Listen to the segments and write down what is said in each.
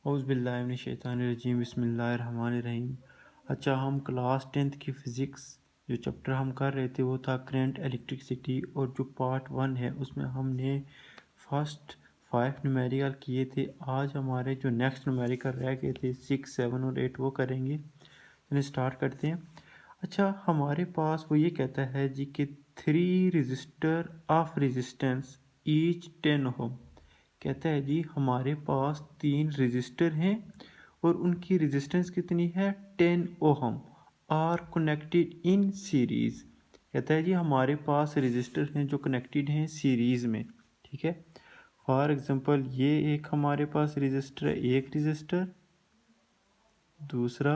औज़ुबिल्लाहिमिनश्शैतानिर्रजीम बिस्मिल्लाहिर्रहमानिर्रहीम। अच्छा, हम क्लास 10th की फ़िज़िक्स जो चैप्टर हम कर रहे थे वो था करंट इलेक्ट्रिसिटी, और जो पार्ट 1 है उसमें हमने फर्स्ट 5 न्यूमेरिकल किए थे। आज हमारे जो नेक्स्ट न्यूमेरिकल रह गए थे 6, 7 और 8 वो करेंगे। इन्हें स्टार्ट करते हैं। अच्छा, हमारे पास वो ये कहता है जी कि 3 रजिस्टर ऑफ रेजिस्टेंस ईच 10 ओम। कहता है जी हमारे पास 3 रजिस्टर हैं और उनकी रेजिस्टेंस कितनी है 10 ohm, are connected in series. कहता है जी हमारे पास रजिस्टर हैं जो कनेक्टेड हैं सीरीज़ में। ठीक है, फॉर एग्जांपल ये एक हमारे पास रजिस्टर है, एक रजिस्टर, दूसरा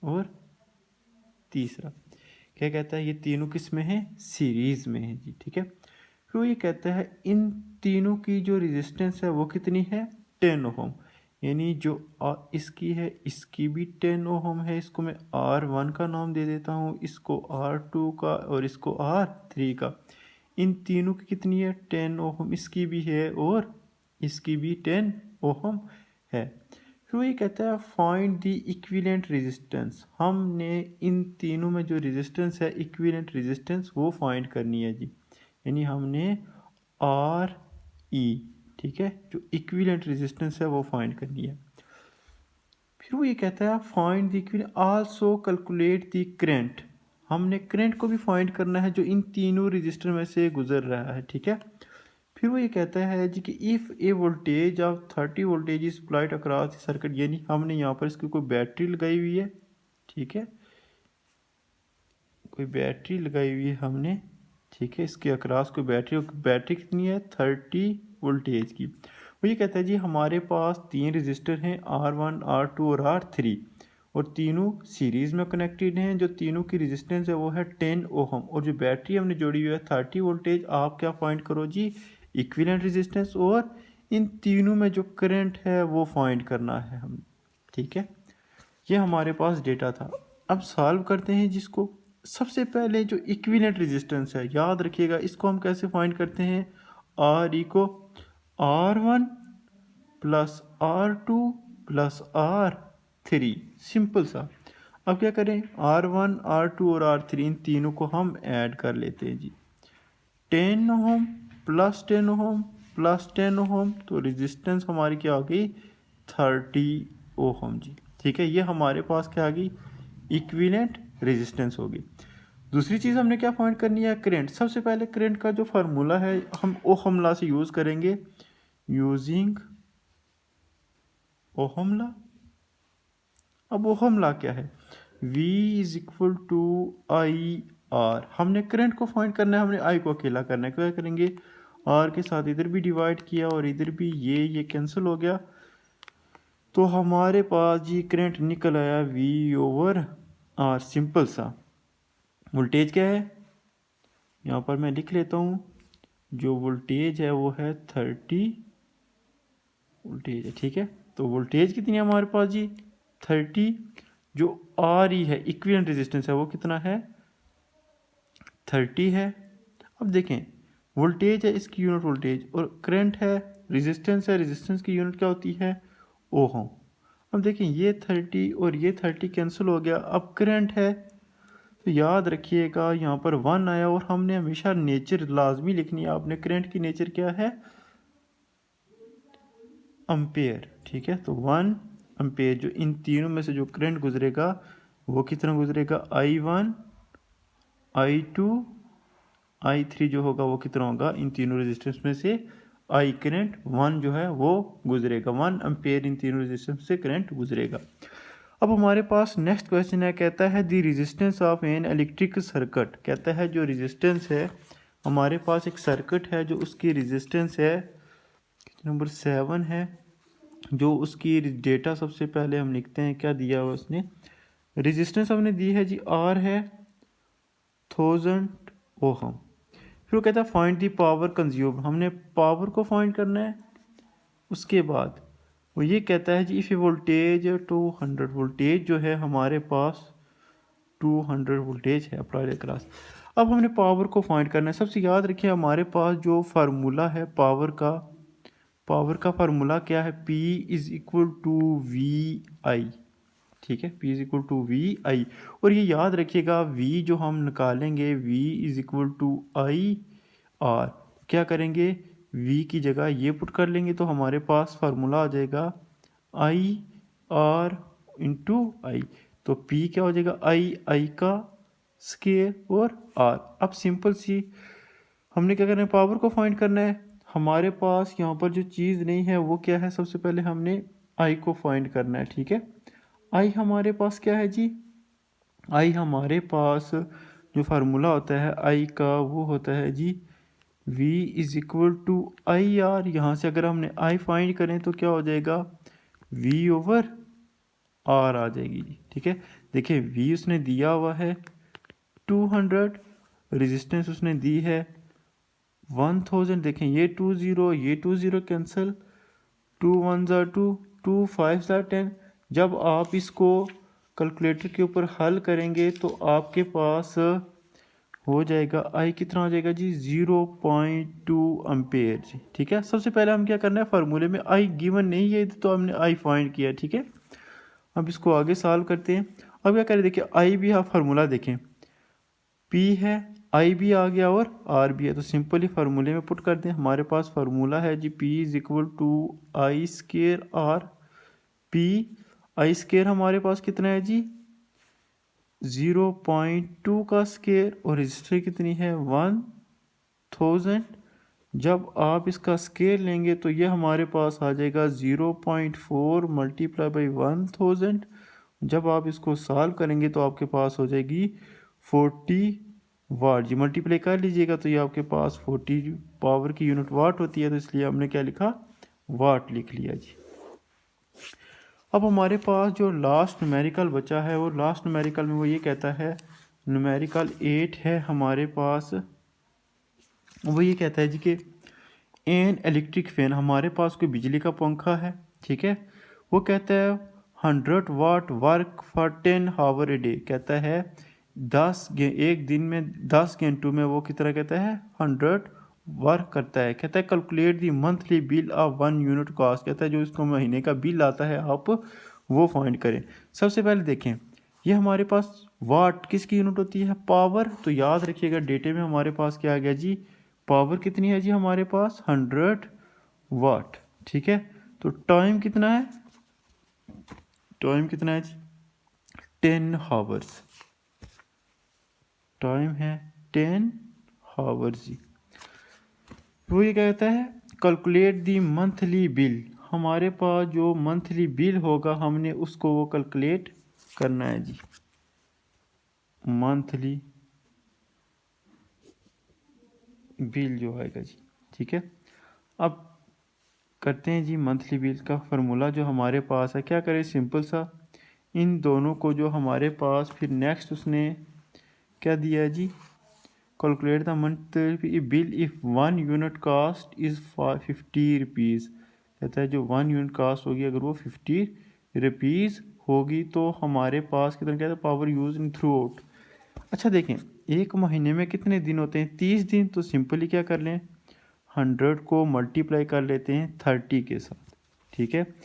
और तीसरा। क्या कहता है ये तीनों किस में है, सीरीज़ में है जी। ठीक है, फिर ये कहता है इन तीनों की जो रेजिस्टेंस है वो कितनी है 10 ओहम, यानी जो इसकी है इसकी भी 10 ओहम है। इसको मैं R1 का नाम दे देता हूँ, इसको R2 का और इसको R3 का। इन तीनों की कितनी है 10 ओहम, इसकी भी है और इसकी भी 10 ओहम है। फिर ये कहता है फाइंड द इक्विवेलेंट रेजिस्टेंस। हमने इन तीनों में जो रेजिस्टेंस है इक्विवेलेंट रेजिस्टेंस वो फाइंड करनी है जी, यानी हमने आर ई, ठीक है, जो इक्विवेलेंट रेजिस्टेंस है वो फाइंड करनी है। फिर वो ये कहता है find the equivalent, also calculate the current. हमने करंट को भी फाइंड करना है जो इन तीनों रजिस्टर में से गुजर रहा है। ठीक है, फिर वो ये कहता है जी कि if A voltage of 30 voltage is applied across circuit, यानी हमने यहाँ पर इसकी कोई बैटरी लगाई हुई है। ठीक है, कोई बैटरी लगाई हुई है हमने। ठीक है, इसके अक्रॉस कोई बैटरी कितनी है 30 वोल्टेज की। वो ये कहता है जी हमारे पास 3 रजिस्टर हैं R1, R2 और R3, और तीनों सीरीज़ में कनेक्टेड हैं। जो तीनों की रेजिस्टेंस है वो है 10 ओहम, और जो बैटरी हमने जोड़ी हुई है 30 वोल्टेज। आप क्या फाइंड करो जी, इक्विवेलेंट रेजिस्टेंस, और इन तीनों में जो करंट है वो फाइंड करना है हम। ठीक है, ये हमारे पास डेटा था। अब सॉल्व करते हैं जिसको। सबसे पहले जो इक्विवेलेंट रेजिस्टेंस है याद रखिएगा, इसको हम कैसे फाइंड करते हैं, आर ई को R1 plus R2 plus R3, simple सा। अब क्या करें, R1, R2 और R3 इन तीनों को हम ऐड कर लेते हैं जी। 10 ओम प्लस 10 ओम प्लस 10 ओम, तो रेजिस्टेंस हमारी क्या आ गई 30 ओम जी। ठीक है, ये हमारे पास क्या आ गई, इक्विवेलेंट रेजिस्टेंस होगी। दूसरी चीज़ हमने क्या फाइंड करनी है, करंट। सबसे पहले करंट का जो फार्मूला है हम ओहम लॉ से यूज़ करेंगे, यूजिंग ओहम लॉ। अब ओहम लॉ क्या है, V is equal to I R. हमने करंट को फाइंड करना है, हमने आई को अकेला करना है। क्या करेंगे, आर के साथ इधर भी डिवाइड किया और इधर भी, ये कैंसिल हो गया, तो हमारे पास जी करंट निकल आया V ओवर आर, सिंपल सा। वोल्टेज क्या है, यहाँ पर मैं लिख लेता हूँ, जो वोल्टेज है वो है 30 वोल्टेज है। ठीक है, तो वोल्टेज कितनी है हमारे पास जी 30, जो आर ई है इक्विवेलेंट रेजिस्टेंस है वो कितना है 30 है। अब देखें, वोल्टेज है इसकी यूनिट वोल्टेज, और करंट है रेजिस्टेंस है, रेजिस्टेंस की यूनिट क्या होती है ओहम। अब देखें ये 30 और ये 30 कैंसिल हो गया। अब करंट है तो याद रखिएगा यहाँ पर 1 आया, और हमने हमेशा नेचर लाजमी लिखनी है आपने। करंट की नेचर क्या है अम्पेयर। ठीक है, तो 1 अम्पेयर, जो इन तीनों में से जो करंट गुजरेगा वो कितना गुजरेगा I1, I2, I3 जो होगा वो कितना होगा, इन तीनों रेजिस्टेंस में से आई करंट 1 जो है वो गुजरेगा, 1 अम्पेयर इन तीनों रेजिस्टेंस से करंट गुजरेगा। अब हमारे पास नेक्स्ट क्वेश्चन है, कहता है दी resistance of an electric circuit. कहता है जो रेजिस्टेंस है हमारे पास एक सर्किट है, जो उसकी रेजिस्टेंस है नंबर 7 है, जो उसकी डेटा सबसे पहले हम लिखते हैं, क्या दिया हुआ उसने, रेजिस्टेंस हमने दी है जी आर है 1000 ओहम। फिर वो कहता है फाइंड दी पावर कंज्यूम, हमने पावर को फाइंड करना है। उसके बाद वो ये कहता है जी इफ़ वोल्टेज 200 वोल्टेज जो है हमारे पास 200 वोल्टेज है अप्लाइड क्लास। अब हमने पावर को फाइंड करना है। सबसे याद रखिए हमारे पास जो फार्मूला है पावर का पावर का फार्मूला क्या है, P is equal to V I, ठीक है, P is equal to V I. और ये याद रखिएगा V जो हम निकालेंगे V is equal to I R, क्या करेंगे V की जगह ये पुट कर लेंगे तो हमारे पास फार्मूला आ जाएगा आई आर इंटू आई। तो P क्या हो जाएगा, आई का स्केयर और R। अब सिंपल सी हमने क्या करना है, पावर को फाइंड करना है। हमारे पास यहाँ पर जो चीज़ नहीं है वो क्या है, सबसे पहले हमने आई को फाइंड करना है, ठीक है। आई हमारे पास क्या है जी, आई हमारे पास जो फार्मूला होता है आई का वो होता है जी V is equal to I R. यहाँ से अगर हमने आई फाइंड करें तो क्या हो जाएगा, V ओवर R आ जाएगी जी, ठीक है। देखिए V उसने दिया हुआ है 200, रेजिस्टेंस उसने दी है 1000। देखें ये 20 कैंसिल, 2 1 2, 2 5 10। जब आप इसको कैलकुलेटर के ऊपर हल करेंगे तो आपके पास हो जाएगा आई कितना हो जाएगा जी, 0.2 एम्पेयर जी, ठीक है। सबसे पहले हम क्या करना है, फार्मूले में आई गिवन नहीं है तो हमने आई फाइंड किया, ठीक है। अब इसको आगे सॉल्व करते हैं। अब क्या करें, देखिए आई भी आप फार्मूला देखें, पी है, आई भी आ गया और आर भी है, तो सिंपली फार्मूले में पुट कर दें। हमारे पास फार्मूला है जी P is equal to I square R. P I square हमारे पास कितना है जी, 0.2 का स्केयर, और रजिस्टर कितनी है 1000। जब आप इसका स्केयर लेंगे तो ये हमारे पास आ जाएगा 0.4 मल्टीप्लाई बाई 1000। जब आप इसको सॉल्व करेंगे तो आपके पास हो जाएगी 40 वाट जी, मल्टीप्लाई कर लीजिएगा तो ये आपके पास 40 पावर की यूनिट वाट होती है, तो इसलिए हमने क्या लिखा, वाट लिख लिया जी। अब हमारे पास जो लास्ट न्यूमेरिकल बचा है, वो लास्ट न्यूमेरिकल में वो ये कहता है, न्यूमेरिकल 8 है हमारे पास, वो ये कहता है जी कि एन इलेक्ट्रिक फैन, हमारे पास कोई बिजली का पंखा है, ठीक है। वो कहता है 100 watt work for 10 hour a day, कहता है एक दिन में 10 घंटों में वो कितना कहता है 100 वर्क करता है। कहता है calculate the monthly bill of 1 unit cost, कहता है जो इसको महीने का बिल आता है आप वो फाइंड करें। सबसे पहले देखें ये हमारे पास वाट किसकी यूनिट होती है, पावर। तो याद रखिएगा डेटे में हमारे पास क्या आ गया जी, पावर कितनी है जी हमारे पास 100 वाट, ठीक है। तो टाइम कितना है, टाइम कितना है जी 10 हावर्स, टाइम है 10 हावर्स जी। वो ये कहता है कैलकुलेट दी मंथली बिल, हमारे पास जो मंथली बिल होगा हमने उसको वो कैलकुलेट करना है जी, मंथली बिल जो आएगा जी, ठीक है। अब करते हैं जी मंथली बिल का फार्मूला जो हमारे पास है, क्या करें सिंपल सा इन दोनों को जो हमारे पास, फिर नेक्स्ट उसने क्या दिया है जी, calculate the monthly bill if 1 unit cost is 50 rupees. कहता है जो 1 यूनिट कास्ट होगी अगर वो 50 रुपीज़ होगी तो हमारे पास कितना कहता है power use in through out. अच्छा देखें एक महीने में कितने दिन होते हैं, 30 दिन। तो सिंपली क्या कर लें, 100 को मल्टीप्लाई कर लेते हैं 30 के साथ, ठीक है।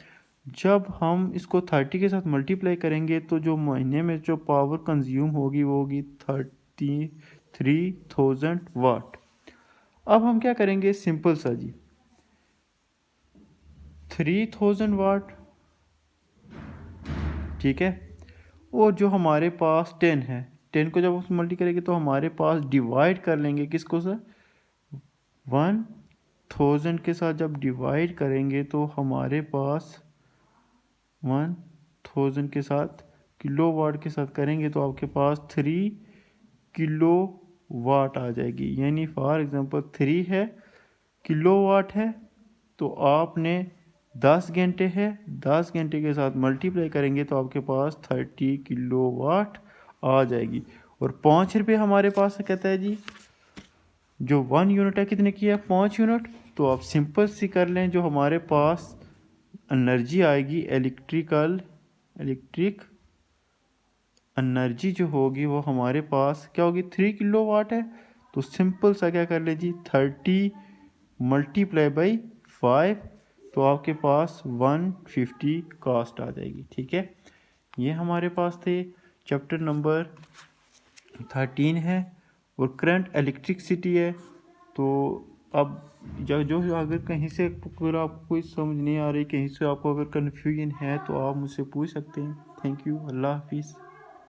जब हम इसको 30 के साथ मल्टीप्लाई करेंगे तो जो महीने में जो पावर कंज्यूम होगी वो होगी 3000 वाट। अब हम क्या करेंगे सिंपल सा जी 3000 वाट, ठीक है, और जो हमारे पास 10 है, 10 को जब हम मल्टी करेंगे तो हमारे पास डिवाइड कर लेंगे किसको सर 1000 के साथ। जब डिवाइड करेंगे तो हमारे पास 1000 के साथ किलो वाट के साथ करेंगे तो आपके पास 3 किलो वाट आ जाएगी। यानी फॉर एग्जांपल 3 है किलो वाट है तो आपने 10 घंटे है, 10 घंटे के साथ मल्टीप्लाई करेंगे तो आपके पास 30 किलो वाट आ जाएगी। और 5 रुपये हमारे पास कहता है जी जो 1 यूनिट है कितने की है 5 यूनिट। तो आप सिंपल सी कर लें जो हमारे पास एनर्जी आएगी इलेक्ट्रिक एनर्जी जो होगी वो हमारे पास क्या होगी 3 किलो वाट है। तो सिंपल सा क्या कर ले जी 30 मल्टीप्लाई बाई 5 तो आपके पास 150 कास्ट आ जाएगी। ठीक है, ये हमारे पास थे चैप्टर नंबर 13 है और करंट इलेक्ट्रिसिटी है। तो अब जो अगर कहीं से अगर आपको कोई समझ नहीं आ रही, कहीं से आपको अगर कन्फ्यूजन है तो आप मुझसे पूछ सकते हैं। थैंक यू, अल्लाह हाफिज़।